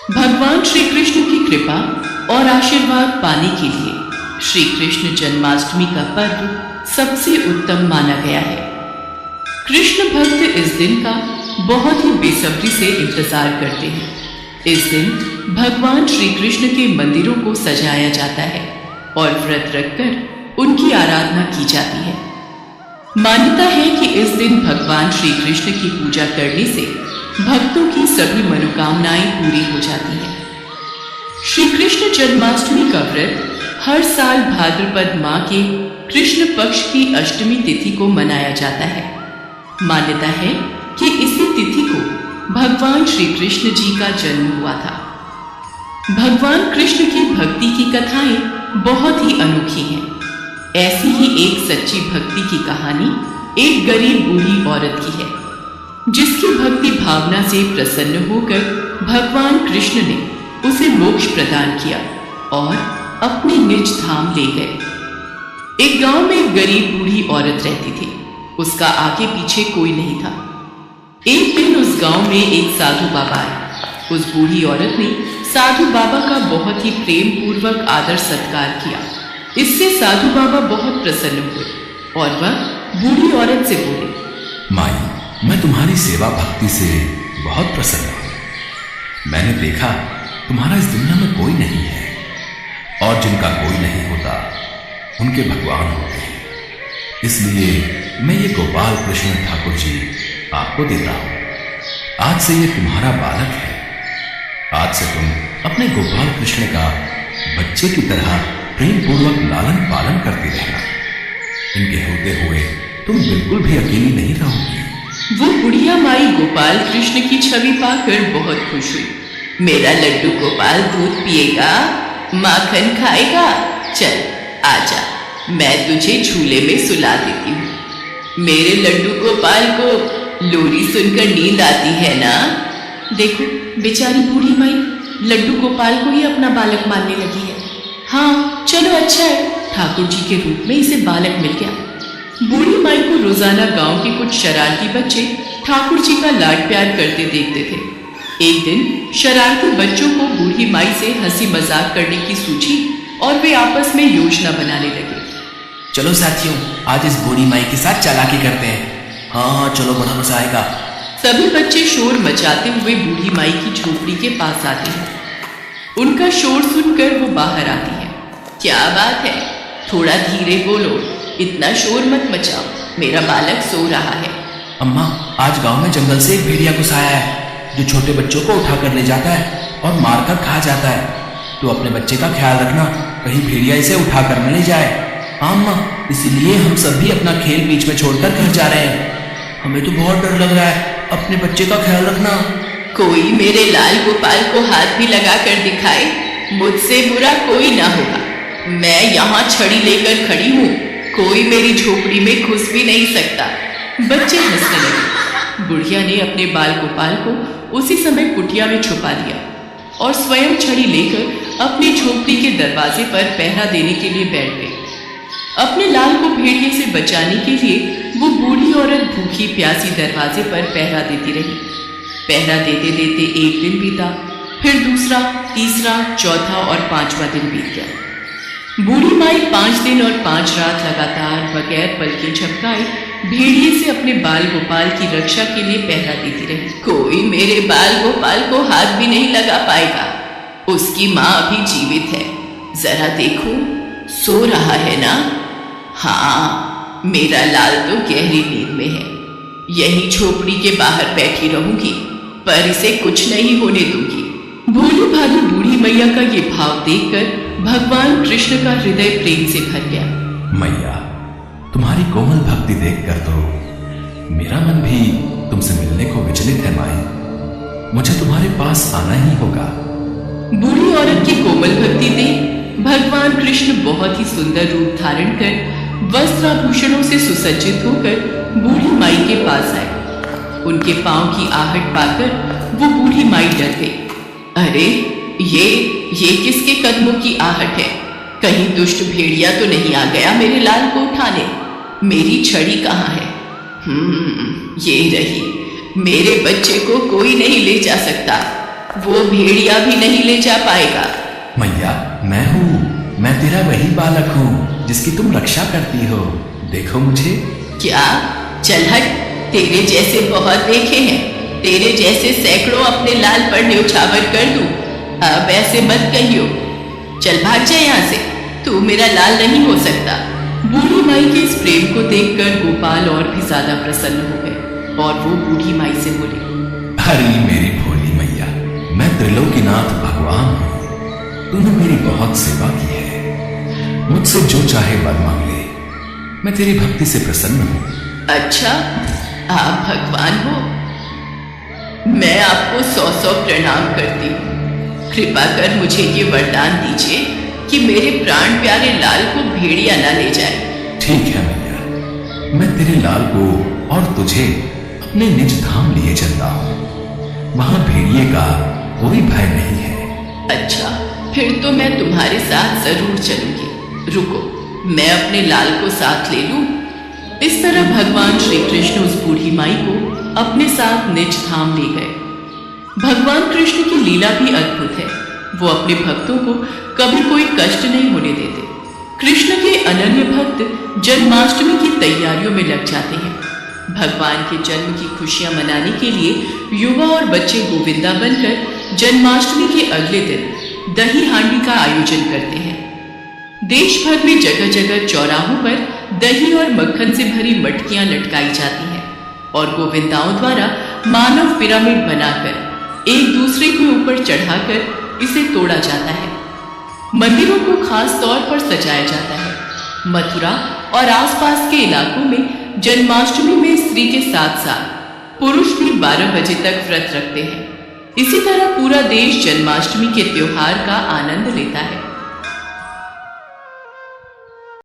भगवान श्री कृष्ण की कृपा और आशीर्वाद पाने के लिए श्री कृष्ण जन्माष्टमी का पर्व सबसे उत्तम माना गया है। कृष्ण भक्त इस दिन का बहुत ही बेसब्री से इंतजार करते हैं। इस दिन भगवान श्री कृष्ण के मंदिरों को सजाया जाता है और व्रत रखकर उनकी आराधना की जाती है। मान्यता है कि इस दिन भगवान श्री कृष्ण की पूजा करने से भक्तों की सभी मनोकामनाएं पूरी हो जाती हैं। श्री कृष्ण जन्माष्टमी का व्रत हर साल भाद्रपद माह के कृष्ण पक्ष की अष्टमी तिथि को मनाया जाता है। मान्यता है कि इसी तिथि को भगवान श्री कृष्ण जी का जन्म हुआ था। भगवान कृष्ण की भक्ति की कथाएं बहुत ही अनोखी हैं। ऐसी ही एक सच्ची भक्ति की कहानी एक गरीब बूढ़ी औरत की है, जिसकी भक्ति भावना से प्रसन्न होकर भगवान कृष्ण ने उसे मोक्ष प्रदान किया और अपने निज धाम ले गए। एक गांव में एक गरीब बूढ़ी औरत रहती थी। उसका आगे पीछे कोई नहीं था। एक दिन उस गांव में एक साधु बाबा आए। उस बूढ़ी औरत ने साधु बाबा का बहुत ही प्रेम पूर्वक आदर सत्कार किया। इससे साधु बाबा बहुत प्रसन्न हुए और वह बूढ़ी औरत से बोले, माई, मैं तुम्हारी सेवा भक्ति से बहुत प्रसन्न हूं। मैंने देखा तुम्हारा इस दुनिया में कोई नहीं है और जिनका कोई नहीं होता उनके भगवान होते हैं। इसलिए मैं ये गोपाल कृष्ण ठाकुर जी आपको देता हूं। आज से ये तुम्हारा बालक है। आज से तुम अपने गोपाल कृष्ण का बच्चे की तरह प्रेम पूर्वक लालन पालन करती रहना। इनके होते हुए तुम बिल्कुल भी अकेली नहीं रहोगी। वो बुढ़िया माई गोपाल कृष्ण की छवि पाकर बहुत खुश हुई। मेरा लड्डू गोपाल दूध पिएगा, माखन खाएगा। चल आजा, मैं तुझे झूले में सुला देती हूँ। मेरे लड्डू गोपाल को लोरी सुनकर नींद आती है ना। देखो बेचारी बूढ़ी माई लड्डू गोपाल को ही अपना बालक मानने लगी है। हाँ चलो अच्छा है, ठाकुर जी के रूप में इसे बालक मिल गया। बूढ़ी माई को रोजाना गांव के कुछ शरारती बच्चे ठाकुर जी का लाड प्यार करते देखते थे। एक दिन शरारती बच्चों को बूढ़ी माई से हंसी मजाक करने की सूझी और वे आपस में योजना बनाने लगे। चलो साथियों, आज इस बूढ़ी माई के साथ चालाकी करते हैं। हाँ चलो, बड़ा मजा आएगा। सभी बच्चे शोर मचाते हुए बूढ़ी माई की झोपड़ी के पास आते हैं। उनका शोर सुनकर वो बाहर आती है। क्या बात है, थोड़ा धीरे बोलो, इतना शोर मत मचाओ, मेरा बालक सो रहा है। अम्मा, आज गांव में जंगल से एक भेड़िया घुस आया है जो छोटे बच्चों को उठा कर ले जाता है और मारकर खा जाता है। तो अपने बच्चे का ख्याल रखना, कहीं भेड़िया इसे उठा कर न ले जाए। हाँ अम्मा, इसीलिए हम सब भी अपना खेल बीच में छोड़कर घर जा रहे हैं। हमें तो बहुत डर लग रहा है, अपने बच्चे का ख्याल रखना। कोई मेरे लाल गोपाल को हाथ भी लगा कर दिखाए, मुझसे बुरा कोई ना होगा। मैं यहाँ छड़ी लेकर खड़ी हूँ, कोई मेरी झोपड़ी में घुस भी नहीं सकता। बच्चे हंसने लगे। बुढ़िया ने अपने बाल गोपाल को उसी समय कुटिया में छुपा लिया और स्वयं छड़ी लेकर अपनी झोपड़ी के दरवाजे पर पहरा देने के लिए बैठ गई। अपने लाल को भेड़िए से बचाने के लिए वो बूढ़ी औरत भूखी प्यासी दरवाजे पर पहरा देती रही। पहरा देते देते एक दिन बीता, फिर दूसरा, तीसरा, चौथा और पांचवा दिन बीत गया। बूढ़ी माई 5 दिन और 5 रात लगातार बगैर पलके झपकाए भेड़िए से अपने बाल गोपाल की रक्षा के लिए पहरा देती रही। कोई मेरे बाल गोपाल को हाथ भी नहीं लगा पाएगा। उसकी माँ अभी जीवित है, जरा देखो, सो रहा है ना। हाँ, मेरा लाल तो गहरी नींद में है। यही झोपड़ी के बाहर बैठी रहूंगी, पर इसे कुछ नहीं होने दूंगी। भोली भाली बूढ़ी मैया का ये भाव देखकर भगवान कृष्ण का हृदय प्रेम से भर गया। मैया, तुम्हारी कोमल भक्ति देखकर तो मेरा मन भी तुमसे मिलने को विचलित है। माई, मुझे तुम्हारे पास आना ही होगा। बूढ़ी औरत की कोमल भक्ति देख भगवान कृष्ण बहुत ही सुंदर रूप धारण कर वस्त्राभूषणों से सुसज्जित होकर बूढ़ी माई के पास आए। उनके पांव की आहट पाकर वो बूढ़ी माई डर गई। अरे ये किसके कदमों की आहट है? कहीं दुष्ट भेड़िया तो नहीं आ गया मेरे लाल को उठाने? मेरी छड़ी कहाँ है? ये रही। मेरे बच्चे को कोई नहीं ले जा सकता। वो भेड़िया भी नहीं ले जा पाएगा। मैया, मैं हूँ, मैं तेरा वही बालक हूँ जिसकी तुम रक्षा करती हो। देखो मुझे। क्या? चल हट, तेरे जैसे बहुत देखे हैं, तेरे जैसे सैकड़ों अपने लाल पर न्यौछावर कर दूं। अब ऐसे मत कहियो, चल भाग जा यहाँ से, तू मेरा लाल नहीं हो सकता। बूढ़ी माई के इस प्रेम को देखकर गोपाल और भी ज्यादा प्रसन्न हो गए और वो बूढ़ी माई से बोले, अरे मेरी भोली मैया, मैं त्रिलोकीनाथ भगवान हूँ। तूने मेरी बहुत सेवा की है, मुझसे जो चाहे वर मांग ले, मैं तेरी भक्ति से प्रसन्न हूँ। अच्छा, आप भगवान हो? मैं आपको 100 प्रणाम करती हूँ। कृपा कर मुझे ये वरदान दीजिए कि मेरे प्राण प्यारे लाल को भेड़िया न ले जाए। ठीक है मैया, मैं तेरे लाल को और तुझे अपने निज धाम लिए चलता हूँ। वहां भेड़िए का कोई भय नहीं है। अच्छा, फिर तो मैं तुम्हारे साथ जरूर चलूंगी। रुको, मैं अपने लाल को साथ ले लूं। इस तरह भगवान श्री कृष्ण उस बूढ़ी माई को अपने साथ निज धाम ले गए। भगवान कृष्ण की लीला भी अद्भुत है। वो अपने भक्तों को कभी कोई कष्ट नहीं होने देते। कृष्ण के अनन्य भक्त जन्माष्टमी की तैयारियों में लग जाते हैं। भगवान के जन्म की खुशियां मनाने के लिए युवा और बच्चे गोविंदा बनकर जन्माष्टमी के अगले दिन दही हांडी का आयोजन करते हैं। देश भर में जगह जगह चौराहों पर दही और मक्खन से भरी मटकियां लटकाई जाती हैं और गोविंदाओं द्वारा मानव पिरामिड बनाकर एक दूसरे के ऊपर चढ़ाकर इसे तोड़ा जाता है। मंदिरों को खास तौर पर सजाया जाता है। मथुरा और आसपास के इलाकों में जन्माष्टमी में स्त्री के साथ साथ पुरुष भी 12 बजे तक व्रत रखते हैं। इसी तरह पूरा देश जन्माष्टमी के त्योहार का आनंद लेता है।